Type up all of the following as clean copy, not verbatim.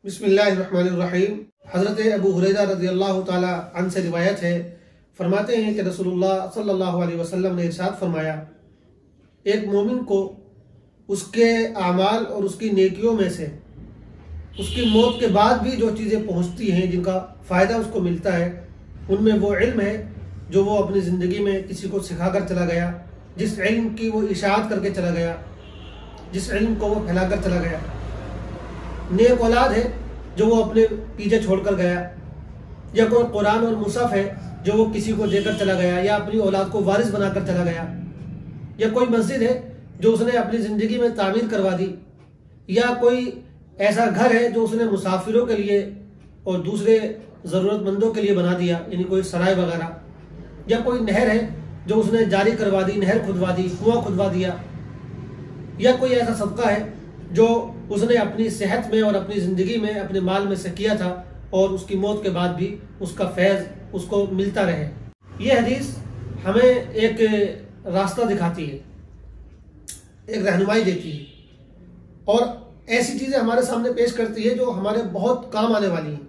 बिस्मिल्लाहिर्रहमानिर्रहीम। हज़रत अबू हुरैरा रज़ियल्लाहु ताला अन्हु से रिवायत है, फरमाते हैं कि रसूलुल्लाह सल्लल्लाहु अलैहि वसल्लम ने इरशाद फरमाया, एक मोमिन को उसके आमाल और उसकी नेकियों में से उसकी मौत के बाद भी जो चीज़ें पहुँचती हैं, जिनका फ़ायदा उसको मिलता है, उनमें वो इल्म है जो वो अपनी ज़िंदगी में किसी को सिखा कर चला गया, जिस इल्म की वो इशाअत करके चला गया, जिस इल्म को वो फैला कर चला गया। नेक औलाद है जो वो अपने पीछे छोड़कर गया, या कोई कुरान और मुसहफ है जो वो किसी को देकर चला गया, या अपनी औलाद को वारिस बनाकर चला गया, या कोई मस्जिद है जो उसने अपनी ज़िंदगी में तामीर करवा दी, या कोई ऐसा घर है जो उसने मुसाफिरों के लिए और दूसरे ज़रूरतमंदों के लिए बना दिया, यानी कोई सराय वगैरह, या कोई नहर है जो उसने जारी करवा दी, नहर खुदवा दी, कुआं खुदवा दिया, या कोई ऐसा सदका है जो उसने अपनी सेहत में और अपनी ज़िंदगी में अपने माल में से किया था और उसकी मौत के बाद भी उसका फैज़ उसको मिलता रहे। ये हदीस हमें एक रास्ता दिखाती है, एक रहनुमाई देती है और ऐसी चीज़ें हमारे सामने पेश करती है जो हमारे बहुत काम आने वाली हैं।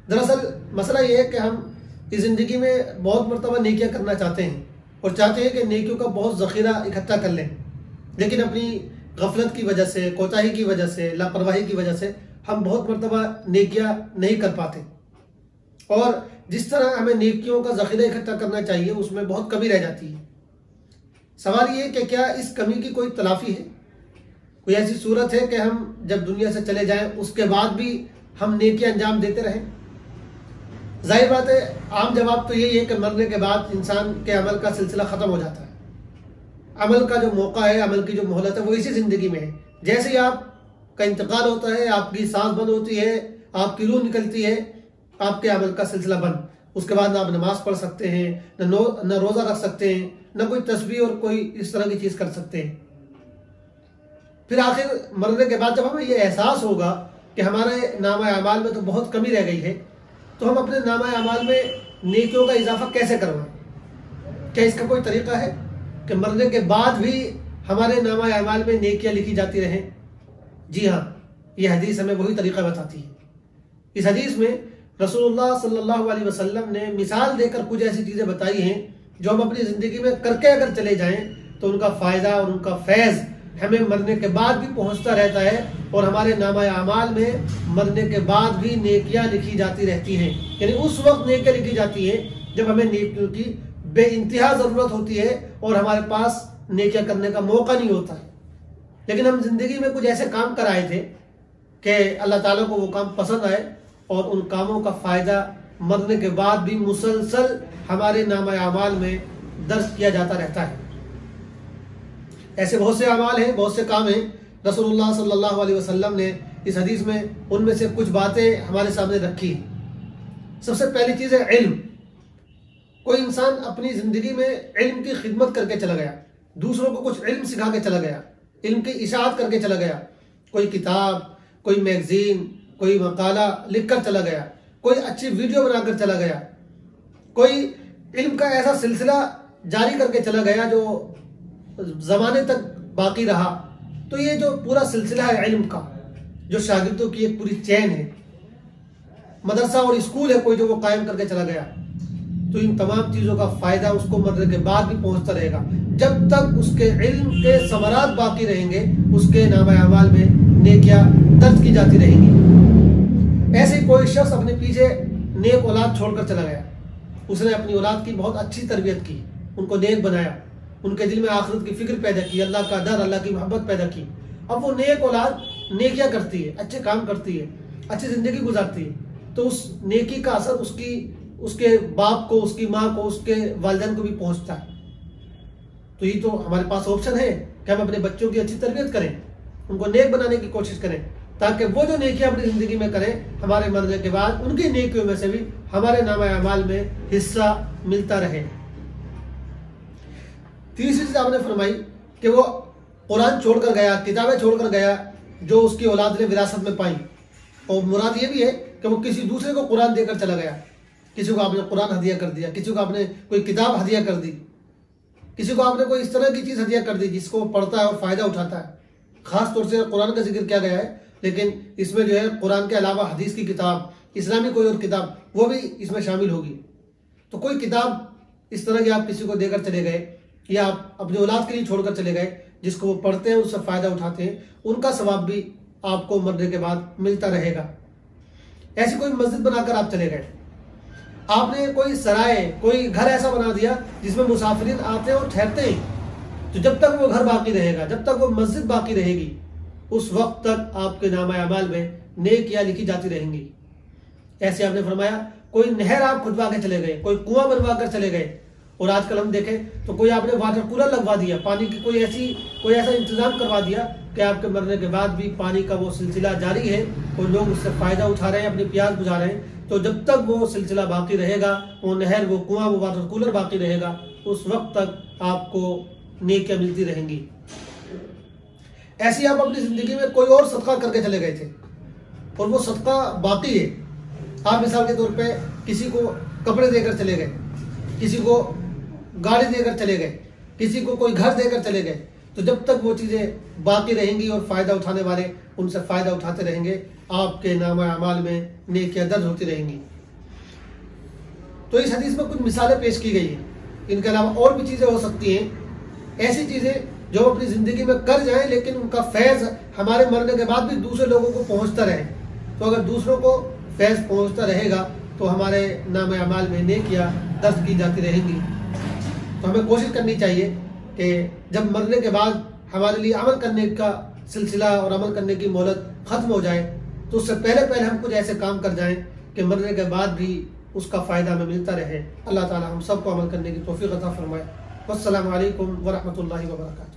दरअसल मसला ये है कि हम इस ज़िंदगी में बहुत मरतबा नेकियां करना चाहते हैं और चाहते हैं कि नेकियों का बहुत ज़ख़ीरा इकट्ठा कर लें, लेकिन अपनी गफलत की वजह से, कोताही की वजह से, लापरवाही की वजह से हम बहुत मरतबा नेकियां नहीं कर पाते और जिस तरह हमें नेकियों का ज़ख़ीरा इकट्ठा करना चाहिए उसमें बहुत कमी रह जाती है। सवाल ये कि क्या इस कमी की कोई तलाफ़ी है, कोई ऐसी सूरत है कि हम जब दुनिया से चले जाएं उसके बाद भी हम नेकियां अंजाम देते रहें? जाहिर बात है, आम जवाब तो यही है कि मरने के बाद इंसान के अमल का सिलसिला ख़त्म हो जाता है। अमल का जो मौका है, अमल की जो मोहलत है, वो इसी ज़िंदगी में है। जैसे ही आपका इंतकाल होता है, आपकी सांस बंद होती है, आपकी रूह निकलती है, आपके अमल का सिलसिला बंद। उसके बाद ना आप नमाज पढ़ सकते हैं, न रोज़ा रख सकते हैं, न कोई तस्बीह और कोई इस तरह की चीज़ कर सकते हैं। फिर आखिर मरने के बाद जब हमें ये एहसास होगा कि हमारे नामा अमाल में तो बहुत कमी रह गई है, तो हम अपने नामा अमाल में नेकियों का इजाफा कैसे करवाएं? क्या इसका कोई तरीका है कि मरने के बाद भी हमारे नामा अमाल में नेकियां लिखी जाती रहें? जी हाँ, ये हदीस हमें वही तरीका बताती है। इस हदीस में रसूलुल्लाह सल्लल्लाहु अलैहि वसल्लम ने मिसाल देकर कुछ ऐसी चीज़ें बताई हैं जो हम अपनी ज़िंदगी में करके अगर चले जाएं तो उनका फ़ायदा और उनका फैज़ हमें मरने के बाद भी पहुंचता रहता है और हमारे नामा अमाल में मरने के बाद भी नेकियां लिखी जाती रहती हैं। यानी उस वक्त नेकियां लिखी जाती हैं जब हमें नेकियों की बेइंतहा ज़रूरत होती है और हमारे पास नेकियां करने का मौका नहीं होता है। लेकिन हम जिंदगी में कुछ ऐसे काम कर आए थे कि अल्लाह ताला को वो काम पसंद आए और उन कामों का फ़ायदा मरने के बाद भी मुसलसल हमारे नामा अमाल में दर्ज किया जाता रहता है। ऐसे बहुत से अमाल हैं, बहुत से काम हैं। रसूलुल्लाह सल्लल्लाहु अलैहि वसल्लम ने इस हदीस में उनमें से कुछ बातें हमारे सामने रखी। सबसे पहली चीज़ है इल्म। कोई इंसान अपनी ज़िंदगी में इल्म की खिदमत करके चला गया, दूसरों को कुछ इल्म सिखा के चला गया, इल्म की इशाअत करके चला गया। कोई किताब, कोई मैगज़ीन, कोई मकाला लिख कर चला गया, कोई अच्छी वीडियो बनाकर चला गया, कोई इल्म का ऐसा सिलसिला जारी करके चला गया जो ज़माने तक बाकी रहा। तो ये जो पूरा सिलसिला है इल्म का, जो शागिर्दों की एक पूरी चैन है, मदरसा और स्कूल है कोई जो वो कायम करके चला गया, तो इन तमाम चीज़ों का फ़ायदा उसको मरने के बाद भी पहुंचता रहेगा। जब तक उसके इल्म के समरात बाकी रहेंगे, उसके नामा अमाल में नेकियां दर्ज की जाती रहेंगी। ऐसे कोई शख्स अपने पीछे नेक औलाद छोड़कर चला गया, उसने अपनी औलाद की बहुत अच्छी तरबियत की, उनको नेक बनाया, उनके दिल में आखिरत की फिक्र पैदा की, अल्लाह का डर, अल्लाह की मोहब्बत पैदा की। अब वो नेक औलाद नेकियां करती है, अच्छे काम करती है, अच्छी ज़िंदगी गुजारती है, तो उस नेकी का असर उसके बाप को, उसकी माँ को, उसके वालिदैन को भी पहुंचता है। तो ये तो हमारे पास ऑप्शन है कि हम अपने बच्चों की अच्छी तरबियत करें, उनको नेक बनाने की कोशिश करें, ताकि वो जो नेकियां अपनी ज़िंदगी में करें, हमारे मरने के बाद उनकी नेकियों में से भी हमारे नामा अमाल में हिस्सा मिलता रहे। तीसरी चीज़ आपने फरमाई कि वो कुरान छोड़कर गया, किताबें छोड़कर गया जो उसकी औलाद ने विरासत में पाई। और मुराद ये भी है कि वो किसी दूसरे को कुरान देकर चला गया। किसी को आपने कुरान हदिया कर दिया, किसी को आपने कोई किताब हदिया कर दी, किसी को आपने कोई इस तरह की चीज़ हदिया कर दी जिसको वो पढ़ता है और फ़ायदा उठाता है। ख़ास तौर से कुरान का जिक्र किया गया है, लेकिन इसमें जो है कुरान के अलावा हदीस की किताब, इस्लामी कोई और किताब, वो भी इसमें शामिल होगी। तो कोई किताब इस तरह की आप किसी को देकर चले गए या आप अपनी औलाद के लिए छोड़कर चले गए, जिसको वो पढ़ते हैं, उससे फ़ायदा उठाते हैं, उनका सवाब भी आपको मरने के बाद मिलता रहेगा। ऐसी कोई मस्जिद बनाकर आप चले गए, आपने कोई सराय, कोई घर ऐसा बना दिया जिसमें मुसाफिरीन आते हैं और ठहरते हैं, तो जब तक वो घर बाकी रहेगा, जब तक वो मस्जिद बाकी रहेगी, उस वक्त तक आपके नामा अमाल में नेकियां लिखी जाती रहेंगी। ऐसे आपने फरमाया कोई नहर आप खुदवा के चले गए, कोई कुआं बनवा कर चले गए, और आजकल हम देखें तो कोई आपने वाटर कूलर लगवा दिया, पानी की कोई ऐसा इंतजाम करवा दिया कि आपके मरने के बाद भी पानी का वो सिलसिला जारी है और लोग उससे फायदा उठा रहे हैं, अपनी प्यास बुझा रहे हैं। तो जब तक वो सिलसिला बाकी रहेगा, वो नहर, वो कुआं, वो वाटर कूलर बाकी रहेगा, उस वक्त तक आपको नेकियां मिलती रहेंगी। ऐसे आप अपनी जिंदगी में कोई और सदका करके चले गए थे और वो सदका बाकी है। आप मिसाल के तौर पे किसी को कपड़े देकर चले गए, किसी को गाड़ी देकर चले गए, किसी को कोई घर देकर चले गए, तो जब तक वो चीज़ें बाकी रहेंगी और फ़ायदा उठाने वाले उनसे फ़ायदा उठाते रहेंगे, आपके नामा अमाल में नेकियां दर्ज होती रहेंगी। तो इस हदीस में कुछ मिसालें पेश की गई हैं, इनके अलावा और भी चीज़ें हो सकती हैं, ऐसी चीज़ें जो अपनी ज़िंदगी में कर जाएं लेकिन उनका फैज़ हमारे मरने के बाद भी दूसरे लोगों को पहुँचता रहे। तो अगर दूसरों को फैज़ पहुँचता रहेगा तो हमारे नामे अमाल में नेकियां दर्ज की जाती रहेंगी। तो हमें कोशिश करनी चाहिए कि जब मरने के बाद हमारे लिए अमल करने का सिलसिला और अमल करने की मोहलत ख़त्म हो जाए, तो उससे पहले हम कुछ ऐसे काम कर जाएं कि मरने के बाद भी उसका फ़ायदा हमें मिलता रहे। अल्लाह ताला हम सबको अमल करने की तौफीक अता फरमाए। वस्सलामु अलैकुम व रहमतुल्लाहि व बरकातहू।